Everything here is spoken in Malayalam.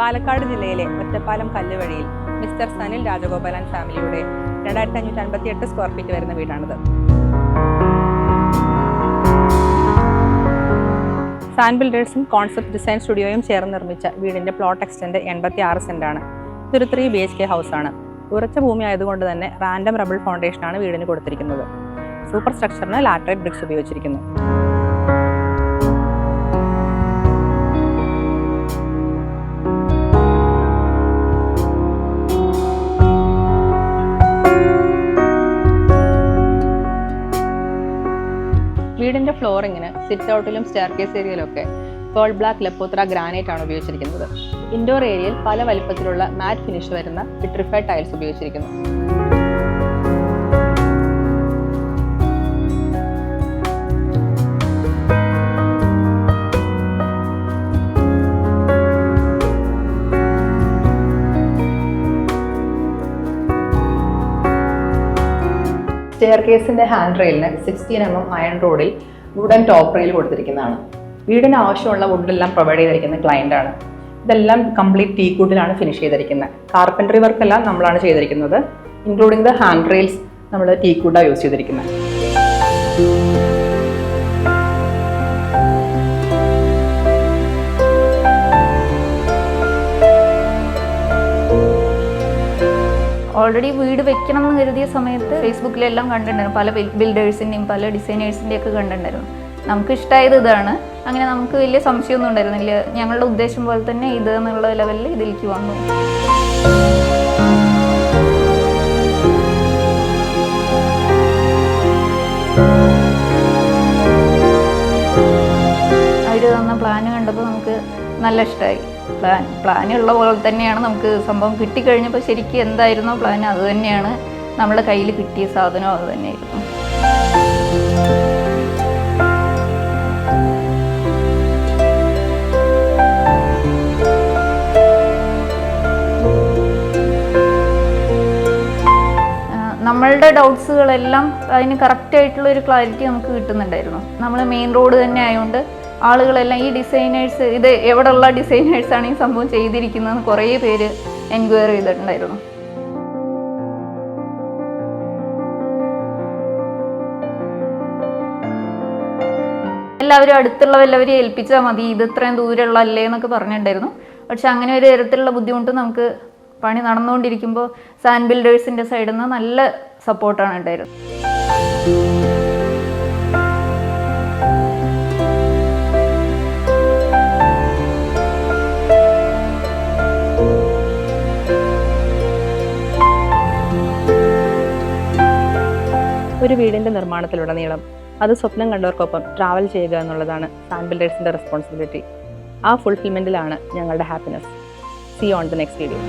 പാലക്കാട് ജില്ലയിലെ ഒറ്റപ്പാലം കല്ലുവഴിയിൽ മിസ്റ്റർ സനിൽ രാജഗോപാലൻ ഫാമിലിയുടെ 2558 സ്ക്വയർ ഫീറ്റ് വരുന്ന വീടാണിത്. സാൻ ബിൽഡേഴ്സും കോൺസെപ്റ്റ് ഡിസൈൻ സ്റ്റുഡിയോയും ചേർന്ന് നിർമ്മിച്ച വീടിന്റെ പ്ലോട്ട് എക്സ്റ്റെൻഡ് 86 സെന്റാണ്. ഇതൊരു 3 BHK ഹൗസാണ്. ഉറച്ച ഭൂമി ആയതുകൊണ്ട് തന്നെ റാൻഡം റബിൾ ഫൗണ്ടേഷനാണ് വീടിന് കൊടുത്തിരിക്കുന്നത്. സൂപ്പർ സ്ട്രക്ചറിന് ലാറ്ററൈറ്റ് ബ്രിക്സ് ഉപയോഗിച്ചിരിക്കുന്നു. വീടിന്റെ ഫ്ലോറിങ്ങിന് സിറ്റ് ഔട്ടിലും സ്റ്റെയർകേസ് ഏരിയയിലൊക്കെ പേൾ ബ്ലാക്ക് ലെപ്പോത്ര ഗ്രാനൈറ്റ് ആണ് ഉപയോഗിച്ചിരിക്കുന്നത്. ഇൻഡോർ ഏരിയയിൽ പല വലിപ്പത്തിലുള്ള മാറ്റ് ഫിനിഷ് വരുന്ന വിട്രിഫൈഡ് ടൈൽസ് ഉപയോഗിച്ചിരിക്കുന്നു. സ്റ്റെയർകേസിന്റെ ഹാൻഡ് റെയിലിന് 16 mm അയൺ റോഡിൽ വുഡൻ ടോപ്പ് റെയിൽ കൊടുത്തിരിക്കുന്നതാണ്. വീടിന് ആവശ്യമുള്ള വുഡെല്ലാം പ്രൊവൈഡ് ചെയ്തിരിക്കുന്ന ക്ലയന്റ് ആണ്. ഇതെല്ലാം കംപ്ലീറ്റ് ടീക്വുഡിലാണ് ഫിനിഷ് ചെയ്തിരിക്കുന്നത്. കാർപ്പൻട്രി വർക്ക് എല്ലാം നമ്മളാണ് ചെയ്തിരിക്കുന്നത്. ഇൻക്ലൂഡിംഗ് ദ ഹാൻഡ് റെയിൽസ് നമ്മൾ ടീക്വുഡാണ് യൂസ് ചെയ്തിരിക്കുന്നത്. ഓൾറെഡി വീട് വെക്കണം എന്ന് കരുതിയ സമയത്ത് ഫേസ്ബുക്കിലെല്ലാം കണ്ടിട്ടുണ്ടായിരുന്നു. പല ബിൽഡേഴ്സിൻ്റെയും പല ഡിസൈനേഴ്സിൻ്റെയും ഒക്കെ കണ്ടിട്ടുണ്ടായിരുന്നു. നമുക്ക് ഇഷ്ടമായത് ഇതാണ്. അങ്ങനെ നമുക്ക് വലിയ സംശയമൊന്നും ഉണ്ടായിരുന്നില്ല. ഞങ്ങളുടെ ഉദ്ദേശം പോലെ തന്നെ ഇത് എന്നുള്ള ലെവലിൽ ഇതിലേക്ക് വന്നു. അവർ തന്ന പ്ലാന് കണ്ടപ്പോൾ നമുക്ക് നല്ല ഇഷ്ടമായി. പ്ലാനുള്ള പോലെ തന്നെയാണ് നമുക്ക് സംഭവം കിട്ടിക്കഴിഞ്ഞപ്പോൾ ശരിക്കും എന്തായിരുന്നോ പ്ലാൻ അത് തന്നെയാണ്. നമ്മുടെ കയ്യിൽ കിട്ടിയ സാധനം അത് തന്നെയായിരുന്നു. നമ്മളുടെ ഡൗട്ട്സുകളെല്ലാം അതിന് കറക്റ്റായിട്ടുള്ള ഒരു ക്ലാരിറ്റി നമുക്ക് കിട്ടുന്നുണ്ടായിരുന്നു. നമ്മൾ മെയിൻ റോഡ് തന്നെ ആയതുകൊണ്ട് ആളുകളെല്ലാം ഈ ഡിസൈനേഴ്സ് ഇത് എവിടെയുള്ള ഡിസൈനേഴ്സാണ് ഈ സംഭവം ചെയ്തിരിക്കുന്നതെന്ന് കുറേ പേര് എൻക്വയറി ചെയ്തിട്ടുണ്ടായിരുന്നു. എല്ലാവരും അടുത്തുള്ള വല്ലവരെയും ഏൽപ്പിച്ചാൽ മതി, ഇത് ഇത്രയും ദൂരമുള്ള അല്ലേ എന്നൊക്കെ പറഞ്ഞിട്ടുണ്ടായിരുന്നു. പക്ഷെ അങ്ങനെ ഒരു തരത്തിലുള്ള ബുദ്ധിമുട്ട് നമുക്ക് പണി നടന്നുകൊണ്ടിരിക്കുമ്പോൾ സാൻ ബിൽഡേഴ്സിൻ്റെ സൈഡിൽ നിന്ന് നല്ല സപ്പോർട്ടാണ് ഉണ്ടായിരുന്നത്. ഒരു വീടിന്റെ നിർമ്മാണത്തിലുടനീളം അത് സ്വപ്നം കണ്ടവർക്കൊപ്പം ട്രാവൽ ചെയ്യുക എന്നുള്ളതാണ് സാൻ ബിൽഡേഴ്സിന്റെ റെസ്പോൺസിബിലിറ്റി. ആ ഫുൾഫിൽമെന്റിലാണ് ഞങ്ങളുടെ happiness. See you on the next video.